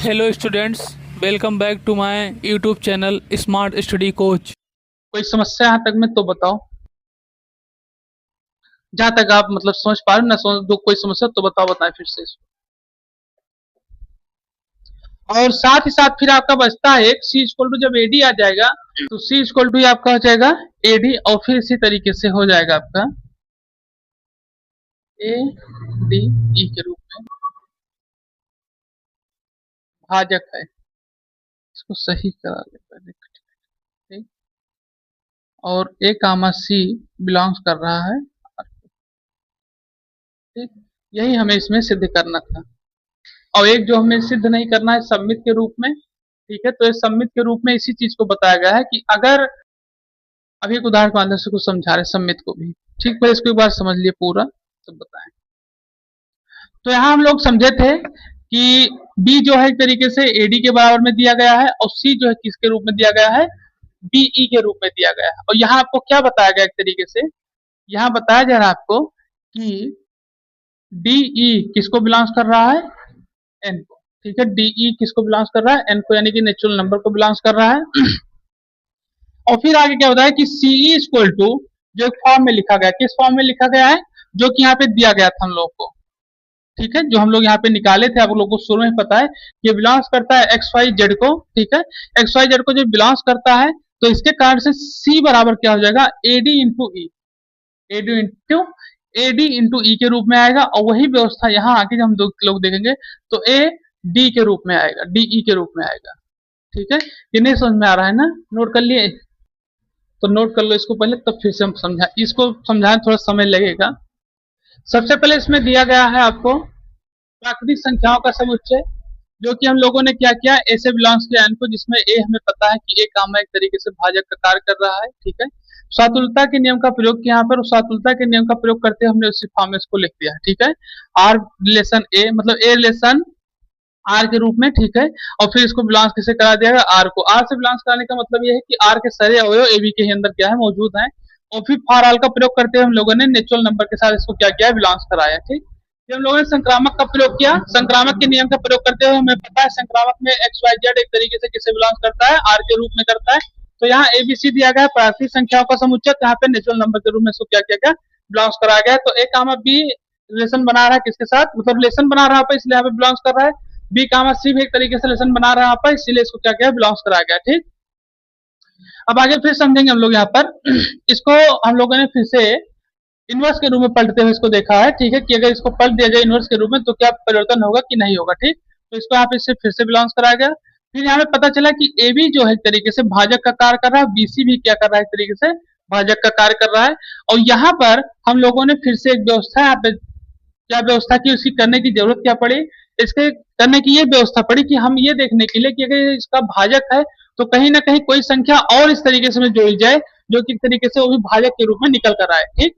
Hello students, welcome back to my YouTube channel Smart Study Coach. कोई समस्या यहाँ तक में तो बताओ। जहां तक आप मतलब समझ पा रहे हो ना, समझ दो। कोई समस्या तो बताएं फिर से इसको। और साथ ही साथ फिर आपका बचता है एक सी इक्वल टू, जब एडी आ जाएगा तो सी इक्वल टू आपका हो जाएगा एडी, और फिर इसी तरीके से हो जाएगा आपका ए डी ई के रूप में भाजक है। इसको सही करा ले पहले, ठीक। और ए कामा सी बिलोंग्स कर रहा है, ठीक। यही हमें इसमें सिद्ध करना था। और एक जो हमें सिद्ध नहीं करना है सम्मित के रूप में, ठीक है। तो इस सम्मित के रूप में इसी चीज को बताया गया है कि अगर, अभी एक उदाहरण के माध्यम से कुछ समझा रहे सम्मित को भी, ठीक। पहले इसको एक बार समझ लिए पूरा तो बताएं। तो यहाँ हम लोग समझे थे कि बी जो है एक तरीके से एडी के बराबर में दिया गया है, और सी जो है किसके रूप में दिया गया है, बीई के रूप में दिया गया है। और यहाँ आपको क्या बताया गया एक तरीके से, यहाँ बताया जा रहा है आपको कि डीई किसको बिलोंग्स कर रहा है, एन को, ठीक है। डीई किसको बिलोंग्स कर रहा है, एन को, यानी कि नेचुरल नंबर को बिलोंग्स कर रहा है। और फिर आगे क्या होता है कि सीई इक्वल टू, जो एक फॉर्म में लिखा गया, किस फॉर्म में लिखा गया है, जो कि यहाँ पे दिया गया था हम लोग को, ठीक है। जो हम लोग यहाँ पे निकाले थे, आप लोग को शुरू में पता है कि बिलोंग्स करता है एक्स वाई जेड को, ठीक है। एक्स वाई जेड को जब बिलोंग्स करता है तो इसके कारण से सी बराबर क्या हो जाएगा, एडी इंटू ई, एडी इंटू एडी इंटू ई के रूप में आएगा। और वही व्यवस्था यहाँ आके जब हम लोग देखेंगे तो ए डी के रूप में आएगा, डीई के रूप में आएगा, ठीक है। ये नहीं समझ में आ रहा है ना, नोट कर लिए तो नोट कर लो इसको पहले, तब फिर से हम समझा, इसको समझाने थोड़ा समय लगेगा। सबसे पहले इसमें दिया गया है आपको प्राकृतिक संख्याओं का समुच्चय, जो कि हम लोगों ने क्या किया, ए से बिलोंग्स किया एन को, जिसमें ए हमें पता है कि ए कामा एक तरीके से भाजक का कार्य कर रहा है, ठीक है। स्वातुलता के नियम का प्रयोग किया यहाँ पर, स्वातुलता के नियम का प्रयोग करते हमने उसी फॉर्म में इसको लिख दिया है, ठीक है। आर रिलेशन ए, मतलब ए रिलेशन आर के रूप में, ठीक है। और फिर इसको बिलोंग्स किसे करा दिया आर को। आर से बिलोंग्स कराने का मतलब ये है कि आर के सारे अवयव ए बी के अंदर क्या है, मौजूद है। और फिर फॉर ऑल का प्रयोग करते हुए हम लोगों ने नेचुरल नंबर के साथ इसको क्या किया, बिलोंग्स कराया, ठीक। जब हम लोगों ने संक्रामक का प्रयोग किया, संक्रामक के नियम का प्रयोग करते हुए हमें पता है संक्रामक में एक्स वाई जेड एक तरीके से किसे बिलोंग्स करता है, आर के रूप में करता है। तो यहाँ एबीसी दिया गया है प्राकृतिक संख्याओं का समुच्चय, यहाँ पे नेचुरल नंबर के रूप में इसको क्या किया गया, बिलोंग्स कराया गया। तो ए कामा बी रिलेशन बना रहा है किसके साथ, मतलब रिलेशन बना रहा है, इसलिए यहाँ पे बिलोंग्स कर रहा है। बी कामा सी भी एक तरीके से रिलेशन बना रहा है, इसीलिए इसको क्या किया, बिलोंग्स कराया गया, ठीक। अब आगे फिर समझेंगे हम लोग यहाँ पर। इसको हम लोगों ने फिर से इनवर्स के रूप में पलटते हुए इसको देखा है, ठीक है, कि अगर इसको पलट दिया जाए इनवर्स के रूप में तो क्या परिवर्तन होगा कि नहीं होगा, ठीक। तो इसको यहाँ पे इससे फिर से बिलोंग्स कराया गया। फिर यहाँ पे पता चला कि ए बी जो है एक तरीके से भाजक का कार्य कर रहा है, बीसी भी क्या कर रहा है, एक तरीके से भाजक का कार्य कर रहा है। और यहाँ पर हम लोगों ने फिर से एक व्यवस्था यहाँ पे क्या व्यवस्था की, उसकी करने की जरूरत क्या पड़ी, इसके करने की ये व्यवस्था पड़ी कि हम ये देखने के लिए कि अगर इसका भाजक है तो कहीं ना कहीं कोई संख्या और इस तरीके से जोड़ी जाए जो कि एक तरीके से वो भी भाजक के रूप में निकल कर आए, ठीक।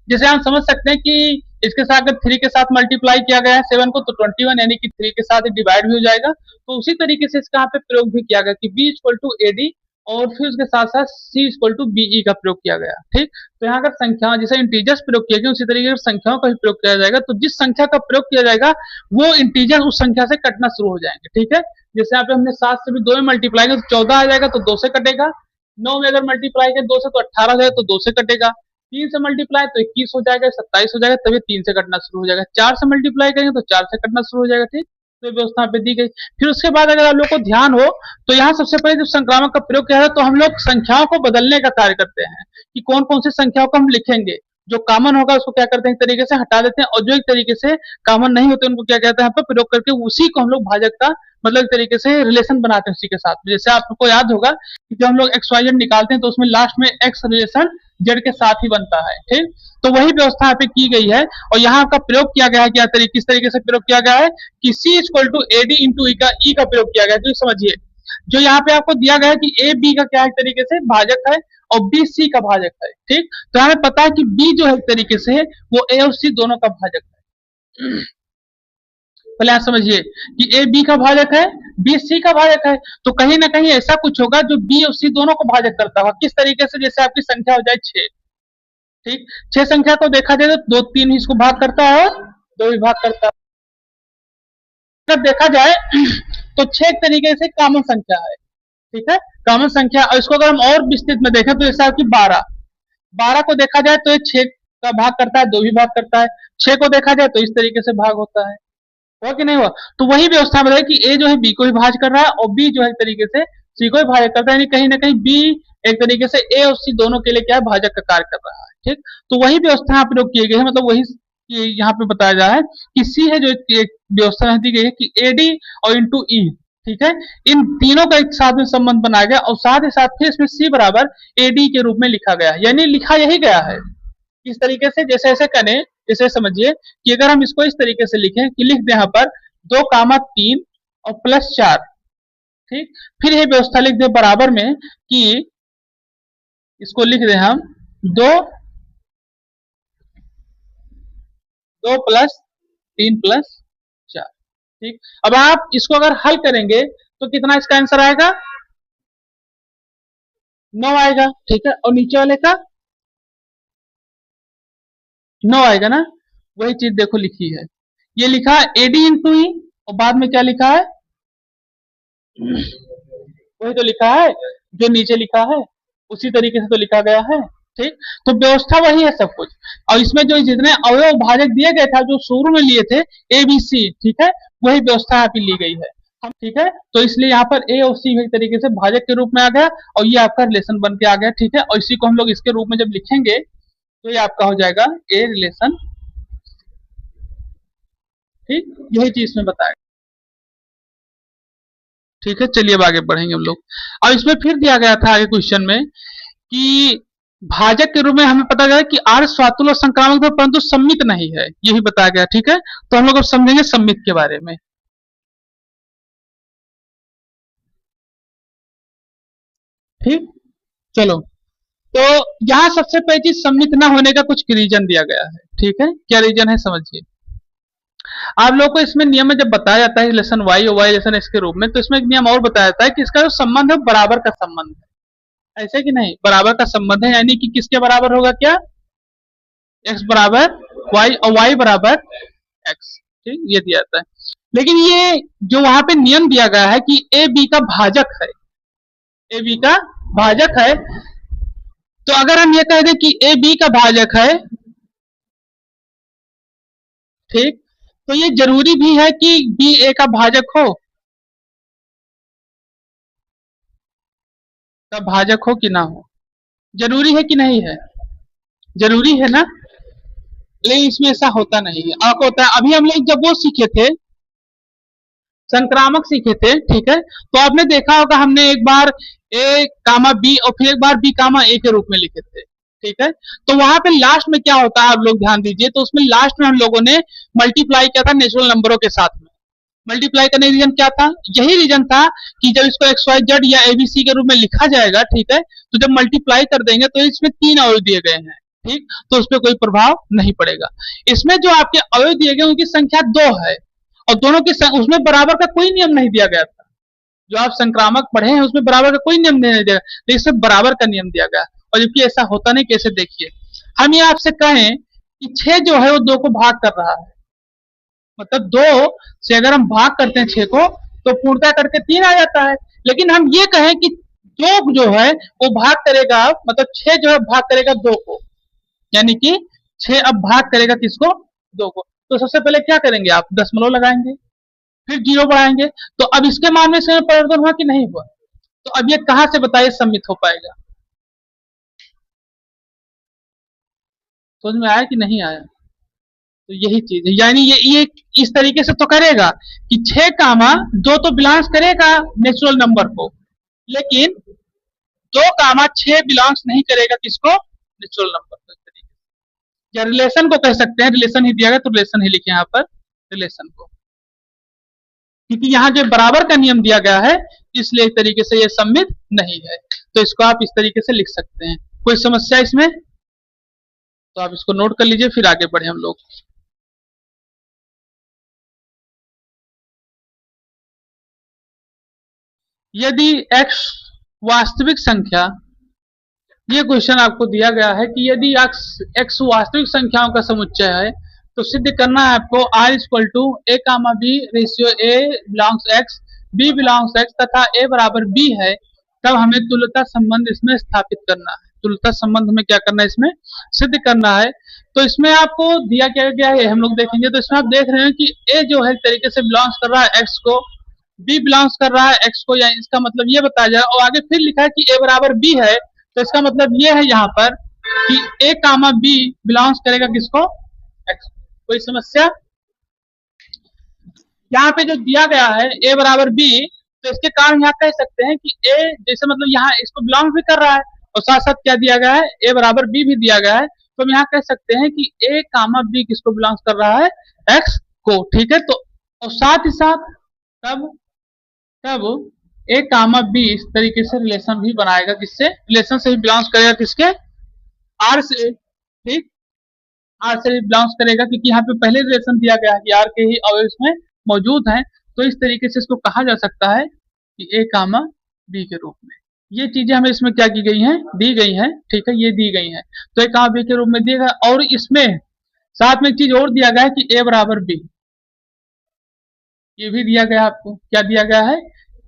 जैसे हम समझ सकते हैं कि इसके साथ अगर 3 के साथ मल्टीप्लाई किया गया है 7 को, तो 21 यानी कि 3 के साथ डिवाइड भी हो जाएगा। तो उसी तरीके से इसका यहाँ पे प्रयोग भी किया गया कि b इक्वल टू एडी, और फिर उसके साथ साथ c इक्वल टू बीई का प्रयोग किया गया, ठीक। तो यहाँ अगर संख्या जैसे इंटीजर्स प्रयोग किया गया, उसी तरीके से संख्याओं का भी प्रयोग किया जाएगा। तो जिस संख्या का प्रयोग किया जाएगा वो इंटीजर उस संख्या से कटना शुरू हो जाएंगे, ठीक है। जैसे यहाँ पे हमने 7 से भी 2 में मल्टीप्लाई किया तो 14 आ जाएगा, तो 2 से कटेगा। 9 में अगर मल्टीप्लाई किया 2 से तो 18 हो जाएगा, तो 2 से कटेगा। 3 से मल्टीप्लाई तो 21 हो जाएगा, 27 हो जाएगा, तभी 3 से कटना शुरू हो जाएगा। 4 से मल्टीप्लाई करेंगे तो 4 से कटना शुरू हो जाएगा, ठीक। तो ये व्यवस्था पे दी गई। फिर उसके बाद अगर आप लोग को ध्यान हो तो यहाँ सबसे पहले जब संक्रामक का प्रयोग किया है तो हम लोग संख्याओं को बदलने का कार्य करते हैं कि कौन कौन सी संख्याओं को हम लिखेंगे। जो कॉमन होगा उसको क्या करते हैं, एक तरीके से हटा देते हैं, और जो एक तरीके से कॉमन नहीं होते उनको क्या कहते हैं, प्रयोग करके उसी को हम लोग भाजक का मतलब एक तरीके से रिलेशन बनाते हैं उसी के साथ। जैसे आपको याद होगा कि जब हम लोग एक्स वाई जेड निकालते हैं तो उसमें लास्ट में एक्स रिलेशन जेड के साथ ही बनता है, ठीक। तो वही व्यवस्था यहाँ पे की गई है, और यहाँ का प्रयोग किया गया है, क्या किस तरीके से प्रयोग किया गया है कि सी इक्वल टू एडी इंटू ई का प्रयोग किया गया है। तो समझिए जो यहाँ पे आपको दिया गया है कि ए बी का क्या एक तरीके से भाजक है और बी सी का भाजक है, ठीक। तो हमें पता है कि बी जो है एक तरीके से वो ए और सी दोनों का भाजक है। पहले आप समझिए कि ए बी का भाजक है, बी सी का भाजक है। तो कहीं ना कहीं ऐसा कुछ होगा जो बी और सी दोनों को भाजक करता होगा। किस तरीके से, जैसे आपकी संख्या हो जाए 6, ठीक। 6 संख्या को देखा जाए तो 2 3 इसको भाग करता है और 2 भी भाग करता है। अगर देखा जाए तो 6 एक तरीके से कॉमन संख्या है, ठीक है, कॉमन संख्या। और इसको अगर हम और विस्तृत में देखें तो जैसा कि 12, 12 को देखा जाए तो ये 6 का भाग करता है, 2 भी भाग करता है। 6 को देखा जाए तो इस तरीके से भाग होता है, हुआ कि नहीं हुआ? तो वही व्यवस्था बताई कि ए जो है बी को भी भाज कर रहा है और बी जो है एक तरीके से सी को भी भाजक करता है, यानी कहीं ना कहीं बी एक तरीके से ए और सी दोनों के लिए क्या है, भाजक का कार्य कर रहा है, ठीक। तो वही व्यवस्था यहाँ पे लोग किए गए हैं, मतलब वही यहाँ पे बताया जा रहा है कि सी है जो एक व्यवस्था दी गई है कि एडी और इंटू ई, ठीक है, इन तीनों का एक साथ में संबंध बनाया गया और साथ ही साथ फिर इसमें सी बराबर एडी के रूप में लिखा गया, यानी लिखा यही गया है इस तरीके से। जैसे ऐसे करें, जैसे समझिए कि अगर हम इसको इस तरीके से लिखें कि लिख दें यहाँ पर 2, 3 और +4, ठीक। फिर ये व्यवस्था लिख दें बराबर में कि इसको लिख दें हम 2, 2 + 3 + 4, ठीक। अब आप इसको अगर हल करेंगे तो कितना इसका आंसर आएगा, 9 आएगा, ठीक है। और नीचे वाले का 9 आएगा ना, वही चीज देखो लिखी है, ये लिखा है एडी इंटू ई और बाद में क्या लिखा है, वही तो लिखा है जो नीचे लिखा है, उसी तरीके से तो लिखा गया है, ठीक। तो व्यवस्था वही है सब कुछ। और इसमें जो जितने अवयव भाजक दिए गए थे जो शुरू में लिए थे ए बी सी, ठीक है, वही व्यवस्था यहाँ पे ली गई है, ठीक है। तो इसलिए यहाँ पर ए और सी एक तरीके से भाजक के रूप में आ गया और ये आपका रिलेशन बन के आ गया, ठीक है। और इसी को हम लोग इसके रूप में जब लिखेंगे तो ये आपका हो जाएगा ए रिलेशन, ठीक, यही चीज इसमें बताया, ठीक है। चलिए अब आगे बढ़ेंगे हम लोग। और इसमें फिर दिया गया था आगे क्वेश्चन में कि भाजक के रूप में हमें पता गया कि आर स्वातुल और संक्रामक है परंतु सम्मित नहीं है, यही बताया गया, ठीक है। तो हम लोग अब समझेंगे सम्मित के बारे में, ठीक। चलो, तो यहाँ सबसे पहली चीज सम्मित ना होने का कुछ रीजन दिया गया है, ठीक है। क्या रीजन है समझिए। आप लोग को इसमें नियम में जब बताया जाता है रिलेशन वाई और वाई रिलेशन एक्स के रूप में, तो इसमें एक नियम और बताया जाता है कि इसका जो संबंध है बराबर का संबंध है, ऐसे कि नहीं, बराबर का संबंध है, यानी कि किसके बराबर होगा, क्या, एक्स बराबर वाई और वाई बराबर एक्स, ठीक, ये दिया जाता है। लेकिन ये जो वहां पे नियम दिया गया है कि ए बी का भाजक है, ए बी का भाजक है, तो अगर हम ये कह दें कि ए बी का भाजक है, ठीक, तो ये जरूरी भी है कि बी ए का भाजक हो, का भाजक हो कि ना हो, जरूरी है कि नहीं है, जरूरी है ना। लेकिन इसमें ऐसा होता नहीं है, आपको होता है। अभी हम लोग जब वो सीखे थे, संक्रामक सीखे थे, ठीक है, तो आपने देखा होगा हमने एक बार ए कामा बी और फिर एक बार बी कामा ए के रूप में लिखे थे, ठीक है। तो वहां पे लास्ट में क्या होता है आप लोग ध्यान दीजिए, तो उसमें लास्ट में हम लोगों ने मल्टीप्लाई किया था नेचुरल नंबरों के साथ में। मल्टीप्लाई करने का रीजन क्या था, यही रीजन था कि जब इसको एक्स वाई जेड या एबीसी के रूप में लिखा जाएगा, ठीक है, तो जब मल्टीप्लाई कर देंगे तो इसमें 3 अवयव दिए गए हैं, ठीक, तो उस पर कोई प्रभाव नहीं पड़ेगा। इसमें जो आपके अवयव दिए गए उनकी संख्या 2 है और दोनों की उसमें बराबर का कोई नियम नहीं दिया गया था, जो आप संक्रामक पढ़े हैं उसमें बराबर का कोई नियम नहीं दिया गया, तो इसमें बराबर का नियम दिया गया। और जबकि ऐसा होता नहीं, कैसे देखिए, हम ये आपसे कहें कि 6 जो है वो 2 को भाग कर रहा है, मतलब 2 से अगर हम भाग करते हैं 6 को तो पूर्णता करके 3 आ जाता है। लेकिन हम ये कहें कि 2 जो है वो भाग करेगा, मतलब 6 जो है भाग करेगा 2 को, यानी कि 6 अब भाग करेगा किसको, 2 को, तो सबसे पहले क्या करेंगे आप, दशमलव लगाएंगे, फिर 0 बढ़ाएंगे, तो अब इसके मान में इसमें परिवर्तन हुआ कि नहीं हुआ, तो अब ये कहां से बताइए सम्मित हो पाएगा, समझ में आया कि नहीं आया। तो यही चीज है, यानी ये इस तरीके से तो करेगा कि 6 कामा 2 तो बिलोंग्स करेगा नेचुरल नंबर को, लेकिन 2 कामा 6 बिलोंग्स नहीं करेगा किसको, नेचुरल नंबर को, इस तरीके से। या रिलेशन को कह सकते हैं, रिलेशन ही दिया गया तो रिलेशन ही लिखे यहाँ पर, रिलेशन को, क्योंकि यहाँ जो बराबर का नियम दिया गया है इसलिए एक तरीके से ये सम्मित नहीं है, तो इसको आप इस तरीके से लिख सकते हैं। कोई समस्या इसमें, तो आप इसको नोट कर लीजिए, फिर आगे बढ़े हम लोग। यदि x वास्तविक संख्या, ये क्वेश्चन आपको दिया गया है कि यदि x वास्तविक संख्याओं का समुच्चय है तो सिद्ध करना है आपको R equal to A comma B ratio A belongs X, B belongs X तथा A बराबर B है, तब हमें तुल्यता संबंध इसमें स्थापित करना है। तुल्यता संबंध हमें क्या करना है, इसमें सिद्ध करना है। तो इसमें आपको दिया क्या गया है हम लोग देखेंगे। तो इसमें आप देख रहे हैं कि A जो है तरीके से बिलोंग्स कर रहा है X को, B बिलोंग्स कर रहा है X को, या इसका मतलब ये बताया जाए, और आगे फिर लिखा है कि A बराबर B है, तो इसका मतलब ये है यहाँ पर कि A कामा B बिलोंग्स करेगा किसको, X। कोई समस्या? यहाँ पे जो दिया गया है A बराबर B, तो इसके कारण यहाँ कह सकते हैं कि A जैसे मतलब यहाँ इसको बिलोंग भी कर रहा है और साथ साथ क्या दिया गया है, A बराबर B भी दिया गया है, तो हम यहाँ कह सकते हैं कि A कामा B किसको बिलोंग्स कर रहा है, X को। ठीक है, तो और साथ ही साथ तब A कामा B इस तरीके से रिलेशन भी बनाएगा, किससे, रिलेशन से ही बिलोंग्स करेगा, किसके, R से। ठीक, R से बिलोंग्स करेगा, क्योंकि यहाँ पे पहले रिलेशन दिया गया है कि R के ही अवयव इसमें मौजूद हैं, तो इस तरीके से इसको कहा जा सकता है कि A कामा B के रूप में। ये चीजें हमें इसमें क्या की गई हैं, दी गई हैं। ठीक है, ये दी गई हैं, तो A कामा B के रूप में दिया गया। और इसमें साथ में एक चीज और दिया गया है कि A बराबर B, ये भी दिया गया आपको। क्या दिया गया है,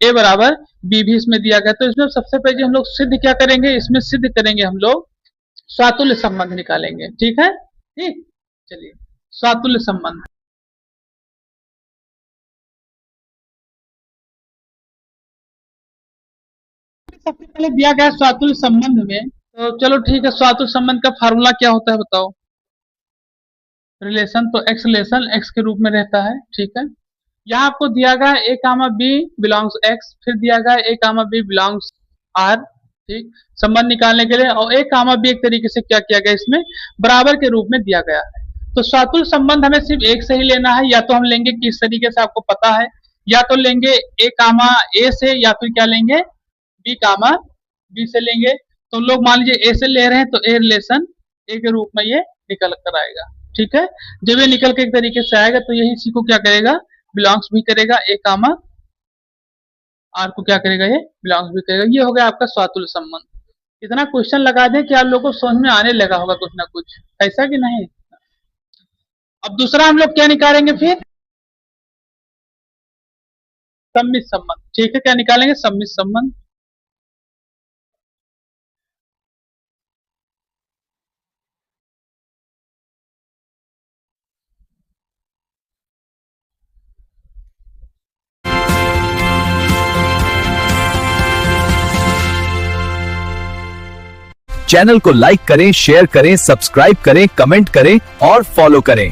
A बराबर B भी इसमें दिया गया। तो इसमें सबसे पहले हम लोग सिद्ध क्या करेंगे, इसमें सिद्ध करेंगे हम लोग स्वातुल्य संबंध निकालेंगे। ठीक है, ठीक, चलिए स्वातुल्य संबंध। सबसे पहले दिया गया स्वातुल्य संबंध में, तो चलो ठीक है, स्वातुल्य संबंध का फार्मूला क्या होता है बताओ। रिलेशन तो एक्स रिलेशन एक्स के रूप में रहता है। ठीक है, यहाँ आपको दिया गया A comma B belongs X, फिर दिया गया A comma B belongs R। ठीक, संबंध निकालने के लिए, और A कामा B एक तरीके से क्या किया गया, इसमें बराबर के रूप में दिया गया है। तो स्वातुल्य संबंध हमें सिर्फ एक से ही लेना है, या तो हम लेंगे किस तरीके से आपको पता है, या तो लेंगे A कामा A से, या फिर क्या लेंगे, B कामा B से लेंगे। तो लोग मान लीजिए A से ले रहे हैं, तो A रिलेशन A के रूप में ये निकल कर आएगा। ठीक है, जब ये निकल के एक तरीके से आएगा, तो यही इसी को क्या करेगा, बिलोंग्स भी करेगा, A कामा R को क्या करेगा, ये बिलोंग्स भी करेगा। ये हो गया आपका स्वातुल्य संबंध। इतना क्वेश्चन लगा दें कि आप लोगों को समझ में आने लगा होगा कुछ ना कुछ, ऐसा कि नहीं। अब दूसरा हम लोग क्या निकालेंगे फिर, सम्मित संबंध। ठीक है, क्या निकालेंगे, सम्मित संबंध। चैनल को लाइक करें, शेयर करें, सब्सक्राइब करें, कमेंट करें और फॉलो करें।